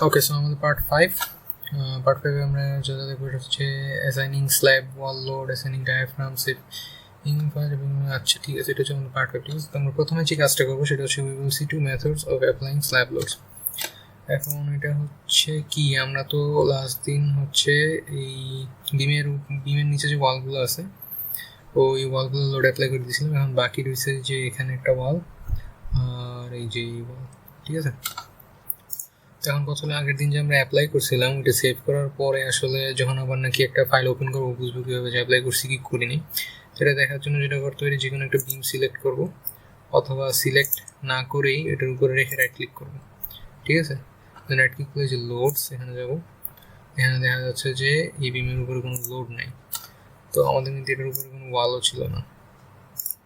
ওকে, so আমাদের part 5 আমরা যেটা দেখবো এটা হচ্ছে অ্যাসাইনিং স্ল্যাব ওয়াল লোড, অ্যাসাইনিং ডায়াফ্রাম সেফ। আচ্ছা ঠিক আছে, এটা হচ্ছে আমাদের পার্ট 5। ঠিক আছে, তো আমরা প্রথমে যে কাজটা করবো সেটা হচ্ছে we will see two methods of applying slab loads. এখন এটা হচ্ছে কি, আমরা তো লাস্ট দিন হচ্ছে এই বিমের নিচে যে ওয়ালগুলো আছে ওই ওয়ালগুলো লোড অ্যাপ্লাই করে দিয়েছিলাম। এখন বাকি রয়েছে যে এখানে একটা ওয়াল আর এই যে ওয়াল। ঠিক আছে, এখন কথা হলো আগের দিন যে আমরা অ্যাপ্লাই করছিলাম ওইটা সেভ করার পরে আসলে যখন আবার নাকি একটা ফাইল ওপেন করবো বুঝবো কীভাবে যে অ্যাপ্লাই করছি কি করিনি। সেটা দেখার জন্য যেটা করতে পারি, যে কোনো একটা বিম সিলেক্ট করব অথবা সিলেক্ট না করেই এটার উপরে রেখে রাইট ক্লিক করবো। ঠিক আছে, রাইট ক্লিক করে যে লোডস এখানে যাব, এখানে দেখা যাচ্ছে যে এই বিমের উপরে কোনো লোড নাই, তো আমাদের কিন্তু এটার উপরে কোনো ওয়ালও ছিল না।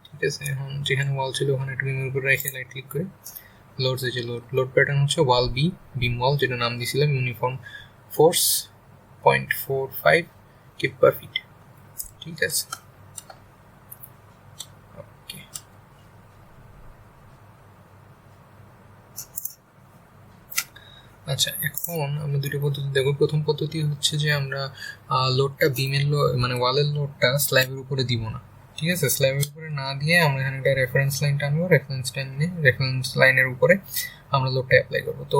ঠিক আছে, এখন যেখানে ওয়াল ছিল ওখানে একটা বিমের উপরে রেখে রাইট ক্লিক করে লোডস, এই যে লোড প্যাটার্ন হচ্ছে ওয়াল বি বিম ওয়াল, যেটা নাম দিয়েছিলাম ইউনিফর্ম ফোর্স 0.45 কিপ পার ফিট। ঠিক আছে, ওকে। আচ্ছা, এখন আমরা দুটো পদ্ধতি দেখব। প্রথম পদ্ধতি হচ্ছে যে আমরা লোডটা বিমের মানে ওয়ালের লোডটা স্ল্যাবের উপরে দিব না। ঠিক আছে, স্ল্যাবের উপরে না দিয়ে আমরা এখানে একটা রেফারেন্স লাইন টানবো, রেফারেন্স লাইনের উপরে আমরা লোডটা অ্যাপ্লাই করবো। তো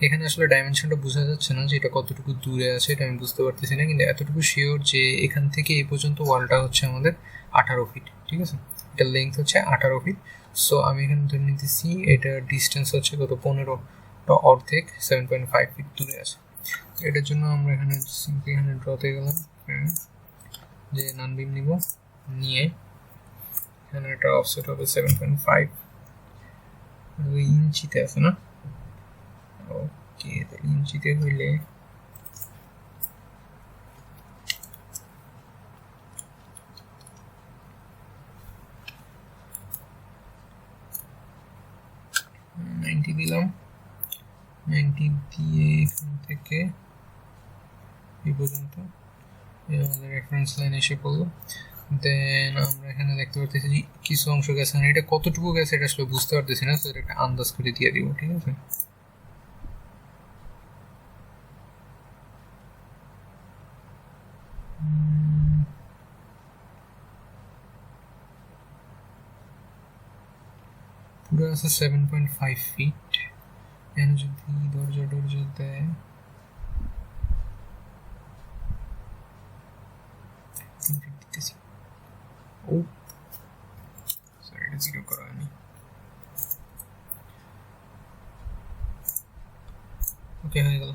এখানে আসলে ডাইমেনশনটা বোঝা যাচ্ছে না যে এটা কতটুকু দূরে আছে, এটা আমি বুঝতে পারতেছি না, কিন্তু এতটুকু শিওর যে এখান থেকে এই পর্যন্ত ওয়ালটা হচ্ছে আমাদের 18 ফিট। ঠিক আছে, এটার লেন্থ হচ্ছে 18 ফিট। সো আমি এখানে ধরে নিতেছি এটার ডিস্টেন্স হচ্ছে কত, 15 অর্ধেক, 7.5 ফিট দূরে আছে। এটার জন্য আমরা এখানে সিম্পলি এখানে ড্রতে গেলাম, যে নান বিম নিব, নিয়ে এখানে একটা অফসেট হবে 7.5 ইঞ্চিতে আছে না। ওকে, ইঞ্চিতে হইলে দিলাম 90 দিয়ে এখান থেকে এই পর্যন্ত আমাদের রেফারেন্স লাইন এসে পড়লো। দেন আমরা এখানে দেখতে পাচ্ছি কিছু অংশ গেছে না, এটা কতটুকু গেছে এটা আসলে বুঝতে পারতেছি না, তো এটা একটা আন্দাজ করে দিয়ে দিব। ঠিক আছে, পুরো আছে 7.5 ফিট। এখানে যদি দরজা দেয় দিতেছি, ও সরি এটা জিরো করা হয়নি। ওকে, হয়ে গেল।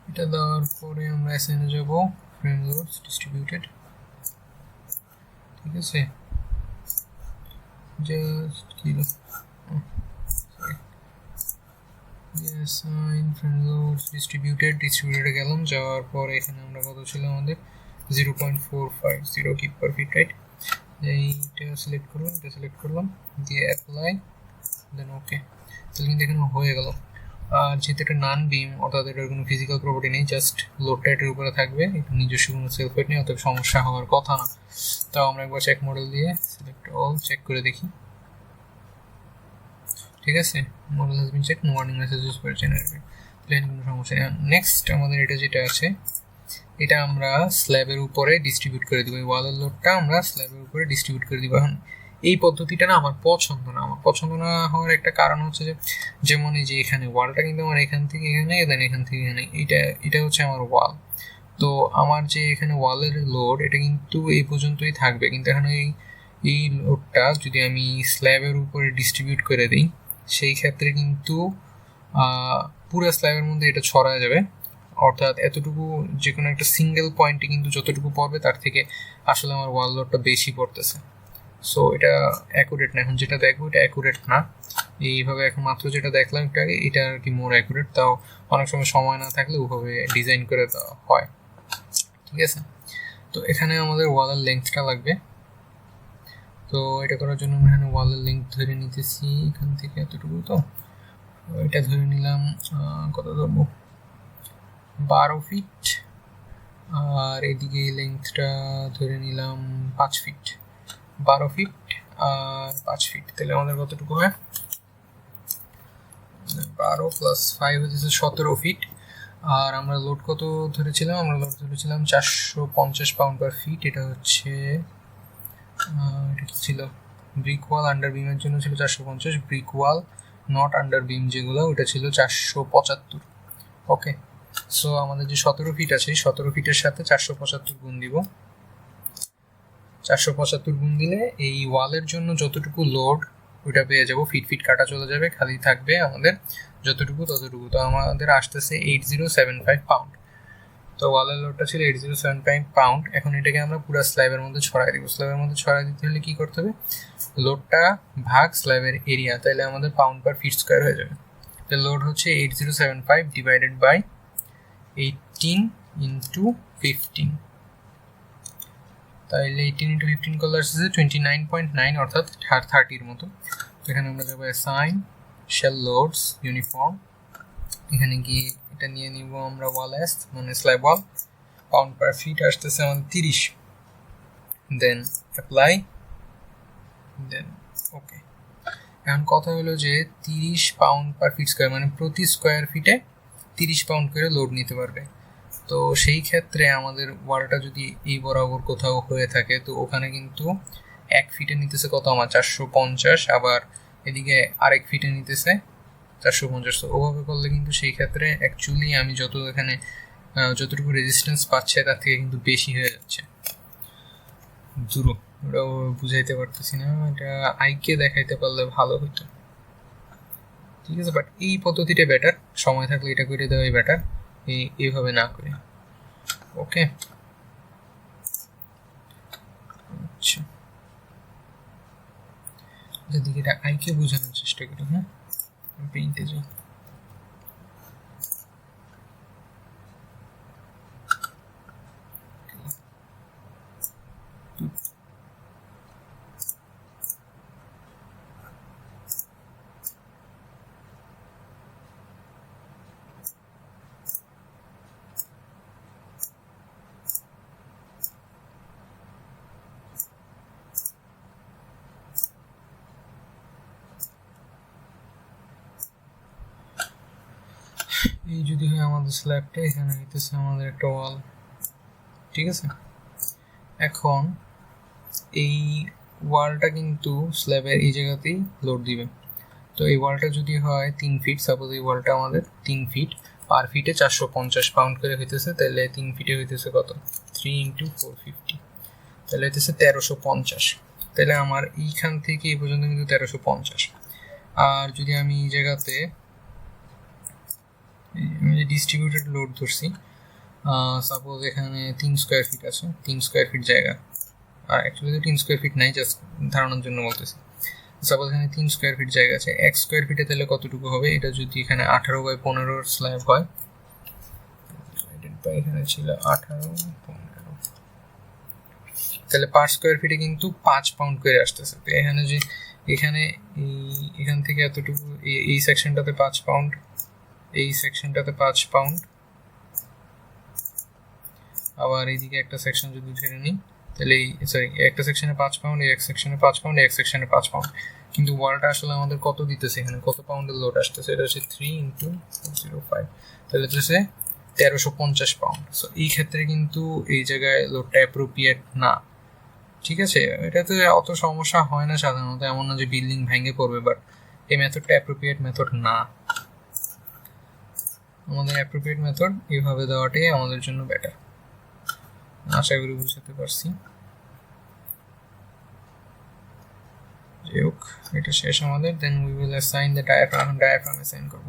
এটা দেওয়ার পরে আমরা এসএনে যাব, ফ্রেম লোডস ডিস্ট্রিবিউটেড। ঠিক আছে, জাস্ট কি assign frame loads distributed গেলাম, যাওয়ার পর এখানে আমরা কত ছিল আমাদের 0.450 কিপ পার ফিট, রাইট। এইটা সিলেক্ট করলাম, এটা সিলেক্ট করলাম, দিয়ে অ্যাপ্লাই, দেন ওকে। তাহলে কিন্তু এখানে হয়ে গেল। আর যেহেতু এটা নান বিম অর্থাৎ এটার কোনো ফিজিক্যাল প্রপার্টি নেই, জাস্ট লোডটা এটার উপরে থাকবে, এটা নিজস্ব কোনো সেলফ ওয়েট নেই, অতএব সমস্যা হওয়ার কথা না। তাও আমরা একবার চেক মডেল দিয়ে সিলেক্ট অল চেক করে দেখি। ঠিক আছে, model has been check, no warning message use করে জেনারেটেড, প্লেন কোনো সমস্যা নেই। নেক্সট আমাদের এটা যেটা আছে এটা আমরা স্ল্যাবের উপরে ডিস্ট্রিবিউট করে দিব, এই ওয়ালের লোডটা আমরা স্ল্যাবের উপরে ডিস্ট্রিবিউট করে দিব। এখন এই পদ্ধতিটা না আমার পছন্দ না। আমার পছন্দ না হওয়ার একটা কারণ হচ্ছে যে, যেমন এই যে এখানে ওয়ালটা কিন্তু আমার এখান থেকে এখানে, দেন এখান থেকে এখানে, এটা হচ্ছে আমার ওয়াল। তো আমার যে এখানে ওয়ালের লোড এটা কিন্তু এই পর্যন্তই থাকবে, কিন্তু এখানে এই লোডটা যদি আমি স্ল্যাবের উপরে ডিস্ট্রিবিউট করে দিই সেই ক্ষেত্রে কিন্তু পুরো স্ল্যাবের মধ্যে এটা ছড়ায় যাবে, অর্থাৎ এতটুকু যে কোনো একটা সিঙ্গেল পয়েন্টে কিন্তু যতটুকু পড়বে তার থেকে আসলে আমার ওয়াল লোডটা বেশি পড়তেছে। সো এটা অ্যাকুরেট না। এখন যেটা দেখবো এটা অ্যাকুরেট না, এইভাবে এখন মাত্র যেটা দেখলাম একটু আগে এটা আর কি মোর অ্যাকুরেট। তাও অনেক সময় না থাকলে ওভাবে ডিজাইন করে দেওয়া হয়। ঠিক আছে, তো এখানে আমাদের ওয়ালের লেন্থটা লাগবে। তো এটা করার জন্য আমরা এখানে ওয়ালের লেন্থ ধরে নিতেছি, এখান থেকে এতটুকু, তো এটা ধরে নিলাম কত ধরবো, 12 ফিট। আর এদিকে লেন্থটা ধরে নিলাম 5 ফিট, 12 ফিট আর 5 ফিট, তাহলে আমাদের কতটুকু হয়, 12 প্লাস 5 হচ্ছে 17 ফিট। আর আমরা লোড কত ধরেছিলাম? আমরা লোড ধরেছিলাম 450 পাউন্ড পার ফিট। এটা হচ্ছে এটা কি ছিল? ব্রিক ওয়াল আন্ডার বিমের জন্য ছিল 450, ব্রিক ওয়াল নট আন্ডার বিম যেগুলো ওটা ছিল 475। ওকে, সো আমাদের যে 17 ফিট আছে 17 ফিটের সাথে 475 গুণ দিব। 475 গুণ দিলে এই ওয়ালের জন্য যতটুকু লোড ওইটা পেয়ে যাব, ফিট ফিট কাটা চলে যাবে, খালি থাকবে আমাদের যতটুকু ততটুকু। তো আমাদের আসতেছে 8075 পাউন্ড। তো ওয়ালের লোডটা ছিল 8075 পাউন্ড। এখন এটাকে আমরা পুরো স্ল্যাবের মধ্যে ছড়াই দিব। স্ল্যাবের মধ্যে ছড়াই দিতে হলে কি করতে হবে? লোডটা ভাগ স্ল্যাবের এরিয়া, তাহলে আমাদের পাউন্ড পার ফিট স্কোয়ার হয়ে যাবে। তো লোড হচ্ছে 8075 ডিভাইডেড বাই 18 ইন্টু 15। তাহলে 18 ইন্টু 15 করলে আসছে 29.9 অর্থাৎ 30-এর মতো। এখানে আমরা যাবো অ্যাসাইন শেল লোডস ইউনিফর্ম। এখানে গিয়ে এটা নিয়ে নিব আমরা ওয়াল এস মানে স্ল্যাব ওয়াল, পাউন্ড পার ফিট আসতেছে আমাদের 30। দেন অ্যাপ্লাই, দেন ওকে। এখন কথা হলো যে 30 পাউন্ড পার ফিট স্কোয়ার মানে প্রতি স্কোয়ার ফিটে 30 পাউন্ড করে লোড নিতে পারবে। তো সেই ক্ষেত্রে আমাদের ওয়ালটা যদি এই বরাবর কোথাও হয়ে থাকে তো ওখানে কিন্তু 1 ফিটে নিতেছে কত? আমার 450, আবার এদিকে আরেক ফিটে নিতেছে 450। তো ওভাবে করলে কিন্তু সেই ক্ষেত্রে অ্যাকচুয়ালি আমি যত এখানে যতটুকু রেজিস্ট্যান্স পাচ্ছে তার থেকে কিন্তু বেশি হয়ে যাচ্ছে। ওটাও বুঝাইতে পারতেছি না, এটা আইকে দেখাইতে পারলে ভালো হতো। ঠিক আছে, বাট এই পদ্ধতিটা বেটার, সময় থাকলে এটা করে দেওয়াই বেটার, এইভাবে না করে। ওকে, আচ্ছা যদি এটা আইকে বোঝানোর চেষ্টা করি। হ্যাঁ, পেইন্টে যাই। এই যদি হয় আমাদের স্ল্যাবটা, এখানে হইতেছে আমাদের একটা ওয়াল। ঠিক আছে, এখন এই ওয়ালটা কিন্তু স্ল্যাবের এই জায়গাতেই লোড দিবে। তো এই ওয়ালটা যদি হয় 3 ফিট, সাপোজ এই ওয়ালটা আমাদের 3 ফিট, পার ফিটে 450 পাউন্ড করে হইতেছে, তাহলে 3 ফিটে হইতেছে কত? 3 ইন্টু 450, তাহলে হইতেছে 1350। তাহলে আমার এইখান থেকে এই পর্যন্ত কিন্তু 1350। আর যদি আমি এই জায়গাতে ডিস্ট্রিবিউটেড লোড ধরছি, সাপোজ এখানে 3 স্কোয়ার ফিট আছে, 3 স্কোয়ার ফিট জায়গা, আর অ্যাকচুয়ালি 3 স্কোয়ার ফিট নাই, জাস্ট ধারণার জন্য বলতেছি। সাপোজ এখানে 3 স্কোয়ার ফিট জায়গা আছে, 1 স্কোয়ার ফিটে তাহলে কতটুকু হবে? এটা যদি এখানে 18/15 স্ল্যাব হয়, এখানে ছিল 18/15, তাহলে পার স্কোয়ার ফিটে কিন্তু 5 পাউন্ড করে আসতেছে। তো এখানে যে এখান থেকে এতটুকু এই সেকশনটাতে 5 পাউন্ড, এই সেকশনটাতে 5 পাউন্ড, আবার এইদিকে একটা সেকশন যদি ধরে নিই তাহলে একটা সেকশনে 5 পাউন্ড, এই এক সেকশনে 5 পাউন্ড, এক সেকশনে 5 পাউন্ড। কিন্তু ওয়ালটা আসলে আমাদের কত দিতেছে? এখানে কত পাউন্ডের লোড আসতেছে? এটা হচ্ছে 3 ইন্টু 0.05, তাহলে হচ্ছে 1350 পাউন্ড। সো এই ক্ষেত্রে কিন্তু এই জায়গায় লোডটা অ্যাপ্রোপ্রিয়েট না। ঠিক আছে, এটাতে অত সমস্যা হয় না সাধারণত, এমন না যে বিল্ডিং ভেঙে পড়বে, বাট এই মেথডটা অ্যাপ্রোপ্রিয়েট মেথড না। আমাদের অ্যাপ্রোপ্রিয়েট মেথড এইভাবে দেওয়াটাই আমাদের জন্য বেটার। আশা করি বুঝতে পারছি। যাই হোক, এটা শেষ আমাদের। Then we will assign the diaphragm. Diaphragm assign করব।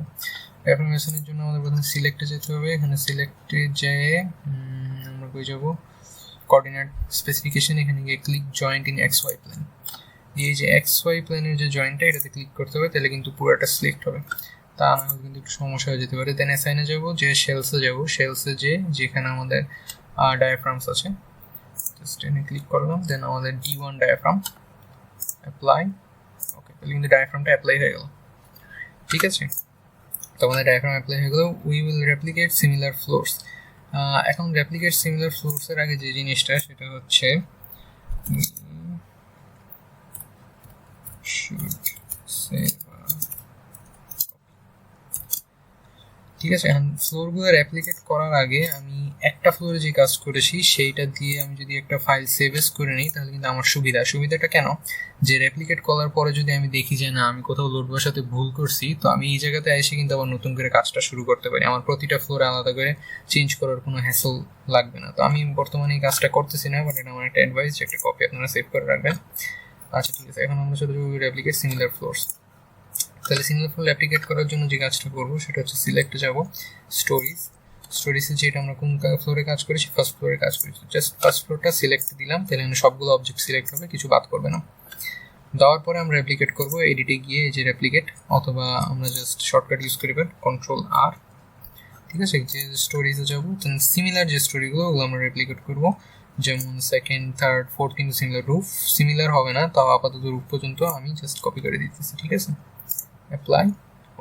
ডায়াফ্রাম অ্যাসাইনের জন্য আমাদের প্রথমে সিলেক্টে যেতে হবে। এখানে সিলেক্টে যেয়ে আমরা কই যাব? কোঅর্ডিনেট স্পেসিফিকেশন, এখানে গিয়ে click joint in x y plane. এই যে এক্স ওয়াই প্লেনের যে জয়েন্টটা, এটাতে ক্লিক করতে হবে, তাহলে কিন্তু পুরোটা সিলেক্ট হবে। তা না হলে কিন্তু একটু সমস্যা হয়ে যেতে পারে। দেন অ্যাসাইনে যাব, যে শেলসে যাব, শেলসে যেখানে আমাদের ডায়াফ্রামস আছে, জাস্ট এনে ক্লিক করলাম। দেন আমাদের D1 ডায়াফ্রাম অ্যাপ্লাই। ওকে, তাহলে কিন্তু ডায়াফ্রামটা অ্যাপ্লাই হয়ে গেল। ঠিক আছে, তো আমাদের ডায়াফ্রাম অ্যাপ্লাই হয়ে গেল। We will replicate similar floors. এখন রেপ্লিকেট সিমিলার ফ্লোরসের আগে যে জিনিসটা, সেটা হচ্ছে should save ঠিক আছে। এখন ফ্লোরগুলো রেপ্লিকেট করার আগে আমি একটা ফ্লোরে যে কাজ করেছি সেইটা দিয়ে আমি যদি একটা ফাইল সেভ এস করে নিই তাহলে কিন্তু আমার সুবিধাটা কেন, যে রেপ্লিকেট করার পরে যদি আমি দেখি যে না আমি কোথাও লোড বসাতে ভুল করছি, তো আমি এই জায়গাতে এসে কিন্তু আবার নতুন করে কাজটা শুরু করতে পারি। আমার প্রতিটা ফ্লোরে আলাদা করে চেঞ্জ করার কোনো হ্যাসল লাগবে না। তো আমি বর্তমানে এই কাজটা করতেছি না, বাট এটা আমার একটা অ্যাডভাইস যে একটা কপি আপনারা সেভ করে রাখবেন। আচ্ছা ঠিক আছে, এখন আমরা চলে যাবো রেপ্লিকেট সিমিলার ফ্লোরস। তাহলে সিমিলার ফ্লোর রেপ্লিকেট করার জন্য যে কাজটা করবো সেটা হচ্ছে সিলেক্টে যাব, স্টোরিজে যেটা আমরা কোন ফ্লোরে কাজ করেছি, ফার্স্ট ফ্লোরে কাজ করেছি, জাস্ট ফার্স্ট ফ্লোরটা সিলেক্ট দিলাম, তাহলে সবগুলো অবজেক্ট সিলেক্ট হবে, কিছু বাদ করবে না। দেওয়ার পরে আমরা রেপ্লিকেট করবো, এডিটে গিয়ে এই যে রেপ্লিকেট, অথবা আমরা জাস্ট শর্টকাট ইউজ করবেন Ctrl+R। ঠিক আছে, যে স্টোরিজে যাবো, সিমিলার যে স্টোরিগুলো ওগুলো আমরা রেপ্লিকেট করবো, যেমন সেকেন্ড, থার্ড, ফোর্থ কিন্তু সিমিলার। রুফ সিমিলার হবে না, তাও আপাতত রুফ পর্যন্ত আমি জাস্ট কপি করে দিতেছি। ঠিক আছে, অ্যাপ্লাই,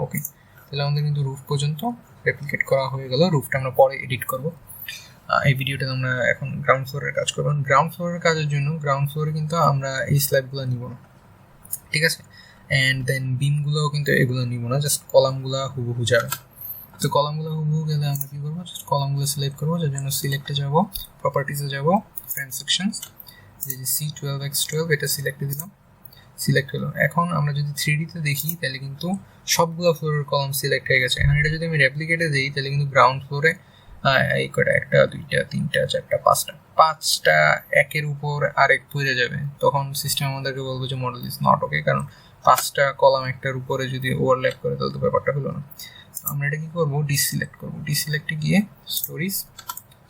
ওকে। তাহলে আমাদের কিন্তু রুফ পর্যন্ত রেপ্লিকেট করা হয়ে গেল। রুফটা আমরা পরে এডিট করব। এই ভিডিওটা আমরা এখন গ্রাউন্ড ফ্লোরের কাজ করবো। গ্রাউন্ড ফ্লোরের কাজের জন্য গ্রাউন্ড ফ্লোরে কিন্তু আমরা এই স্ল্যাবগুলো নিব না, ঠিক আছে। অ্যান্ড দেন বিমগুলোও কিন্তু এগুলো নিব না, জাস্ট কলামগুলো হুবহু যাবে। তো কলামগুলো হুবহু গেলে আমরা কী করবো, জাস্ট কলামগুলো সিলেক্ট করবো, যার জন্য সিলেক্টে যাব, প্রপার্টিসে যাব, ফ্রেম সেকশনস, যে C12x12 এটা সিলেক্টে দিলাম, সিলেক্ট হলো। এখন আমরা যদি 3D-তে দেখি তাহলে কিন্তু সবগুলো ফ্লোরের কলাম সিলেক্ট হয়ে গেছে। এখন এটা যদি আমি রেপ্লিকেটে দিই তাহলে কিন্তু গ্রাউন্ড ফ্লোরে এই কটা, 1 2 3 4 5 5টা একের উপর আরেক পড়ে যাবে। তখন সিস্টেম আমাদেরকে বলবো যে মডেল ইজ নট ওকে, কারণ 5টা কলাম একটার উপরে যদি ওভারল্যাপ করে তাহলে তো ব্যাপারটা হলো না। আমরা এটা কি করবো, ডিসিলেক্ট করবো। ডিসিলেক্টে গিয়ে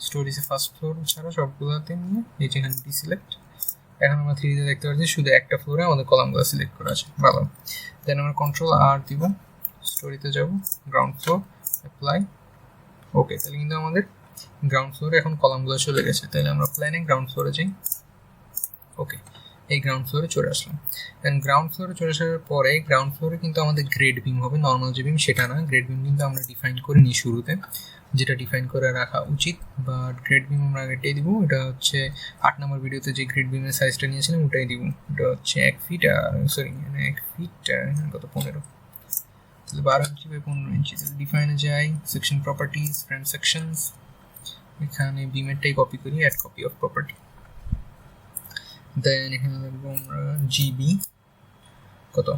স্টোরিজে ফার্স্ট ফ্লোর ছাড়া সবগুলোতে নিয়ে এই যেখানে ডিসিলেক্ট। এখন আমরা 3D-তে দেখতে পাচ্ছি শুধু একটা ফ্লোরে আমাদের কলামগুলো সিলেক্ট করা আছে, ভালো। দেন আমরা Ctrl+R দিব, স্টোরিতে যাব, গ্রাউন্ড ফ্লোর, অ্যাপ্লাই, ওকে। তাহলে কিন্তু আমাদের গ্রাউন্ড ফ্লোরে এখন কলামগুলো চলে গেছে। তাহলে আমরা প্ল্যানে গ্রাউন্ড ফ্লোরে যাই, ওকে। এই গ্রাউন্ড ফ্লোরে চলে আসলাম। দেন গ্রাউন্ড ফ্লোরে চলে আসার পরে গ্রাউন্ড ফ্লোরে কিন্তু আমাদের গ্রেড বিম হবে, নর্মাল যে বিম সেটা না। গ্রেড বিম কিন্তু আমরা ডিফাইন করিনি শুরুতে, যেটা ডিফাইন করে রাখা উচিত, বাট গ্রেড বিম আমরা আগেটাই দিব। এটা হচ্ছে 8 নম্বর ভিডিওতে যে গ্রেড বিমের সাইজটা নিয়েছিলাম ওটাই দিব। এটা হচ্ছে 1 ফিট, সরি 1 ফিট কত 15, তাহলে 12 ইঞ্চি বাই 15 ইঞ্চি। তাহলে ডিফাইনে যাই, সেকশন প্রপার্টিজ, ফ্রেম সেকশনস, এখানে বিমেরটাই কপি করি, অ্যাড কপি অফ প্রপার্টি। দেন এখানে লিখবো আমরা জিবি কত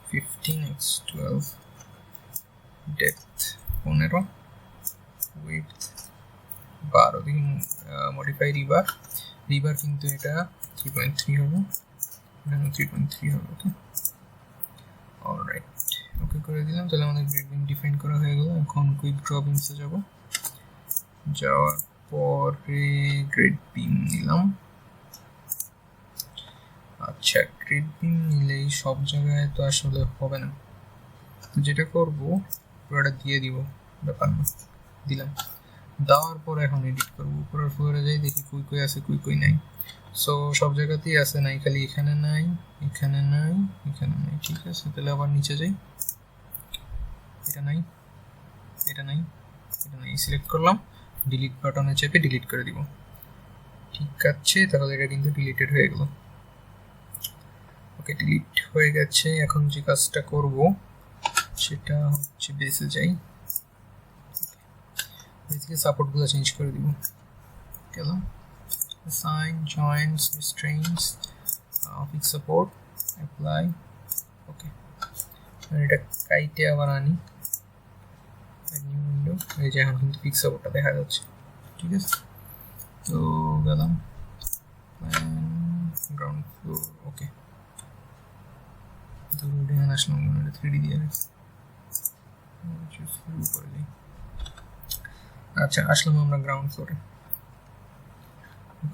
15x12, ডেপথ 15, উইডথ 12। দেখুন মডিফাই রিবার কিন্তু এটা 3.3 হবে, এখানে 3.3 হবে, ওকে। অলরাইট, ওকে করে দিলাম। তাহলে আমাদের গ্রেড বিম ডিফাইন করা হয়ে গেল। এখন কুইক ড্র বিমসে যাব, যাওয়ার পরে গ্রেড বিম নিলাম। আচ্ছা, গ্রেড বিম নিলেই সব জায়গায় তো আসলে হবে না, তো যেটা করবো পুরোটা দিয়ে দিব, ব্যাপার না, দিলাম। দেওয়ার পর এখন এডিট করবো, উপরের ফ্লোরে যাই, দেখি কুই আছে, কুই নাই। সো সব জায়গাতেই আছে, নাই খালি এখানে নাই, এখানে নাই, এখানে নাই। ঠিক আছে, তাহলে আবার নিচে যাই, এটা নাই, এটা নাই, এটা নাই, সিলেক্ট করলাম, ডিলিট বাটনে চেপে ডিলিট করে দিব। ঠিক আছে, তাহলে এটা কিন্তু ডিলিটেড হয়ে গেল, ওকে। ডিলিট হয়ে গেছে। এখন যে কাজটা করব সেটা হচ্ছে বেসে যাই, বেসিকে সাপোর্টগুলো চেঞ্জ করে দিব, গেলাম assign joints restraints fix support, apply, ওকে। এটা কাইটে আবার আনি, নিউ উইন্ডো, এই যে এখন কিন্তু ফিক্স সাপোর্টটা দেখা যাচ্ছে। ঠিক আছে, তো গেলাম গ্রাউন্ড ফ্লোর, ওকে। তো এখানে আসলাম, 3D দিয়ে শুরু করে দিই। আচ্ছা, আসলাম আমরা গ্রাউন্ড ফ্লোরে।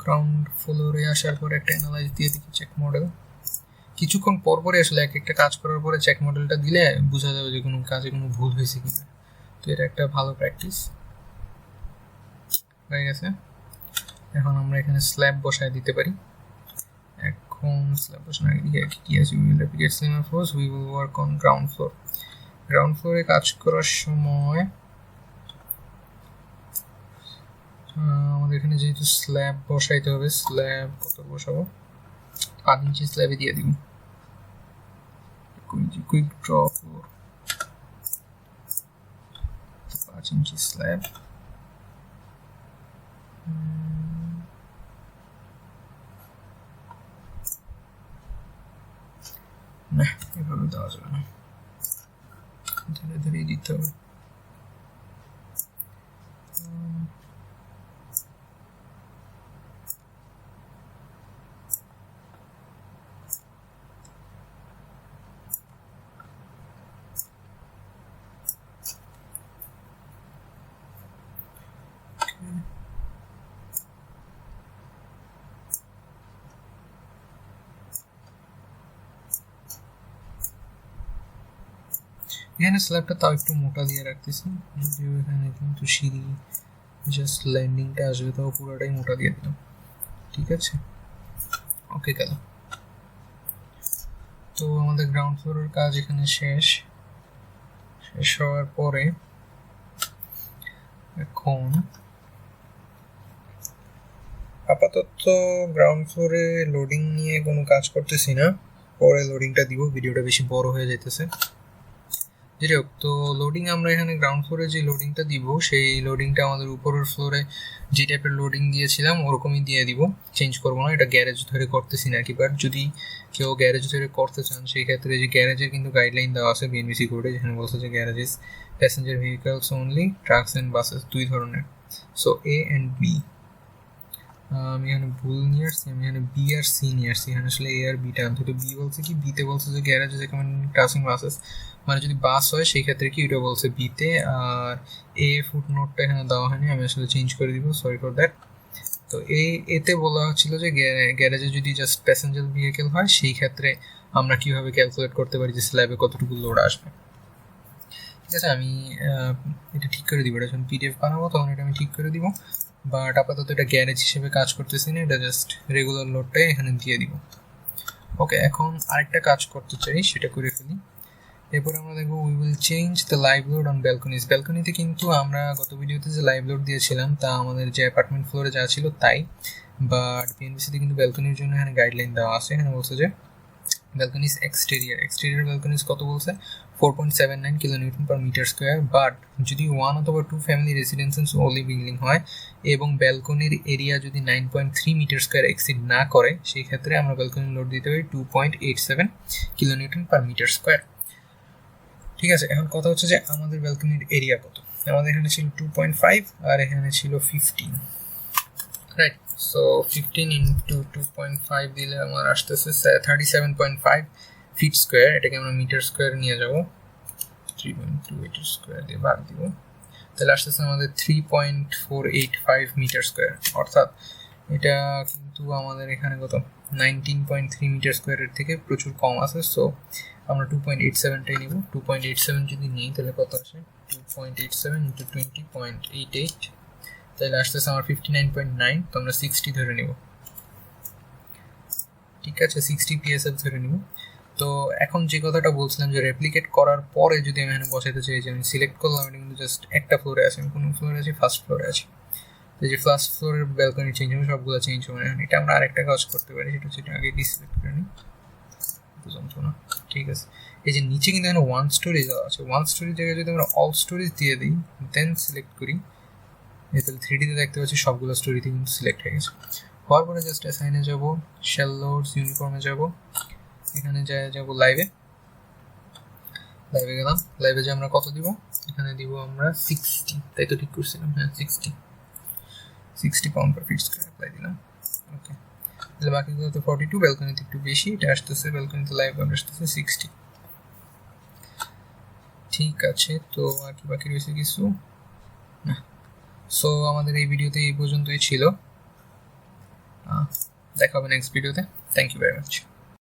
গ্রাউন্ড ফ্লোরে আসার পরে একটা অ্যানালাইজ দিয়ে দেখি চেক মডেল। কিছুক্ষণ পর পরে আসলে এক একটা কাজ করার পরে চেক মডেলটা দিলে বোঝা যাবে যে কোনো কাজে কোনো ভুল হয়েছে কিনা। তো এটা একটা ভালো প্র্যাকটিস হয়ে গেছে। এখন আমরা এখানে স্ল্যাব বসায় দিতে পারি। এখন স্ল্যাব বসানোর আগে কি আছে, we will replicate similar floors, we will work on ground floor. Ground ফ্লোরে কাজ করার সময় আমাদের এখানে যেহেতু স্ল্যাব বসাইতে হবে, স্ল্যাব কত বসাবো, 5 ইঞ্চি স্ল্যাবে দিয়ে দিব। কুইক ড্র ফ্লোর 5 ইঞ্চি স্ল্যাব। না, এভাবে দেওয়া যাবে না, ধীরে ধীরে দিতে হবে। এখানে স্ল্যাবটা তাও একটু মোটা দিয়ে রাখতেছি, যদিও এখানে কিন্তু সিঁড়ি জাস্ট ল্যান্ডিংটা আসবে, তাও পুরোটাই মোটা দিয়ে দিলাম। ঠিক আছে, ওকে গেল। তো আমাদের গ্রাউন্ড ফ্লোরের কাজ এখানে শেষ হওয়ার পরে এখন আপাতত গ্রাউন্ড ফ্লোরে লোডিং নিয়ে কোনো কাজ করতেছি না, পরে লোডিংটা দিব, ভিডিওটা বেশি বড় হয়ে যাইতেছে। যাই হোক, তো লোডিং আমরা এখানে গ্রাউন্ড ফ্লোরে যে লোডিংটা দিব সেই লোডিংটা আমাদের উপরের ফ্লোরে যে টাইপের লোডিং দিয়েছিলাম ওরকমই দিয়ে দিব, চেঞ্জ করবো না। এটা গ্যারেজ ধরে করতেছি না আর কি, বাট যদি কেউ গ্যারেজ ধরে করতে চান সেই ক্ষেত্রে যে গ্যারেজের কিন্তু গাইডলাইন দেওয়া আছে বিএনবিসি কোডে, যেখানে বলছে যে garages passenger vehicles only, trucks and buses, দুই ধরনের। সো এ অ্যান্ড বি, আমি এখানে ভুল নিয়ে আসছি, আমি এখানে বি আর সি নিয়ে আসছি, এখানে আসলে এ আর বিটা আনতে। তো বি বলছে কি, বিতে বলছে যে গ্যারেজেস ট্রাকস বাসেস, মানে যদি বাস হয় সেই ক্ষেত্রে কি ওইটা বলছে বিতে, আর এ ফুটনোটটা এখানে দেওয়া হয়নি, আমি আসলে চেঞ্জ করে দিব, সরি ফর দ্যাট। তো এতে বলা হচ্ছিল যে গ্যারেজে যদি জাস্ট প্যাসেঞ্জার ভেহিকেল হয় সেই ক্ষেত্রে আমরা কিভাবে ক্যালকুলেট করতে পারি যে স্ল্যাবে কতটুকু লোড আসবে। ঠিক আছে, আমি এটা ঠিক করে দিব, এটা যখন পিডিএফ বানাবো তখন এটা আমি ঠিক করে দিব, বাট আপাতত এটা গ্যারেজ হিসেবে কাজ করতেছি না, এটা জাস্ট রেগুলার লোডটাই এখানে দিয়ে দিব। ওকে, এখন আরেকটা কাজ করতে চাই, সেটা করে ফেলি। এরপর আমরা দেখবো we will change the live load on balconies. ব্যালকনিতে কিন্তু আমরা গত ভিডিওতে যে লাইভ লোড দিয়েছিলাম তা আমাদের যে অ্যাপার্টমেন্ট ফ্লোরে যা ছিল তাই, বাট বিএনবিসিতে কিন্তু ব্যালকনির জন্য এখানে গাইডলাইন দেওয়া আছে। এখানে বলছে যে ব্যালকনিজ এক্সটেরিয়ার ব্যালকনিজ কত বলছে, 4.79 kilonewton per metre square, but যদি 1 অথবা 2 ফ্যামিলি রেসিডেন্সিয়াল ওনলি বিল্ডিং হয় এবং ব্যালকনির এরিয়া যদি 9.3 মিটার স্কোয়ার এক্সিড না করে সেই ক্ষেত্রে আমরা ব্যালকনির লোড দিতে পারি 2.87 কিলোনিউটন পার মিটার স্কোয়ার। ঠিক আছে, এখন কথা হচ্ছে যে আমাদের ব্যালকনির এরিয়া কত। আমাদের এখানে ছিল 2.5 আর এখানে ছিল 15, রাইট? সো 15 ইন্টু 2.5 দিলে আমার আসতেছে 37.5 ফিট স্কোয়ার। এটাকে আমরা মিটার স্কোয়ার নিয়ে যাব, 3.2 স্কোয়ার দিয়ে ভাগ দিব, তাহলে আসতেছে আমাদের 3.485 মিটার স্কোয়ার। অর্থাৎ এটা কিন্তু আমাদের এখানে কত 19.3 মিটার স্কোয়ারের থেকে প্রচুর কম আছে। সো আমরা 2.87টাই নিব। 2.87 যদি নিই তাহলে কত আসে, 2.87 ইন্টু 20.88, তাহলে আসতেছে আমার 59.9। তো আমরা 60 ধরে নিব, ঠিক আছে, 60 পিএসএফ ধরে নিব। তো এখন যে কথাটা বলছিলাম যে রেপ্লিকেট করার পরে যদি আমি এখানে বসাইতে চাই, যে আমি সিলেক্ট করলাম, এটা কিন্তু জাস্ট একটা ফ্লোরে আছে, আমি কোন ফ্লোরে আছি, ফার্স্ট ফ্লোরে আছি। তো যে ফার্স্ট ফ্লোরের ব্যালকনি চেঞ্জ হবে, সবগুলো চেঞ্জ হবে না। এটা আমরা আরেকটা কাজ করতে পারি, সেটা হচ্ছে আগে ডিসিলেক্ট করে নিই, যন্ত্রণা। ঠিক আছে, এই যে নিচে কিন্তু এখানে 1 স্টোরেজ দেওয়া আছে, 1 স্টোরেজ জায়গায় যদি আমরা অল স্টোরেজ দিয়ে দিই, দেন সিলেক্ট করি, তাহলে 3Dতে দেখতে পাচ্ছি সবগুলো স্টোরিতে কিন্তু সিলেক্ট হয়ে গেছে। হওয়ার পরে জাস্ট অ্যাসাইনে যাব, শেল লোডস ইউনিফর্মে যাব, এখানে যাব লাইভে গেলাম। লাইভে যে আমরা কত দিব, এখানে দিব আমরা 60, তাই তো ঠিক করছিলাম, হ্যাঁ 60 পাউন্ড পার ফিট স্কয়ার অ্যাপ্লাই দিলাম। ওকে, তাহলে বাকিগুলো তো 42, ব্যালকনিতে একটু বেশি, এটা আসতেছে ব্যালকনিতে লাইভ আসতেছে 60। ঠিক আছে, তো আর কি বাকি রয়েছে কিছু না। সো আমাদের এই ভিডিওতে এই পর্যন্তই ছিল, দেখা হবে নেক্সট ভিডিওতে। Thank you very much.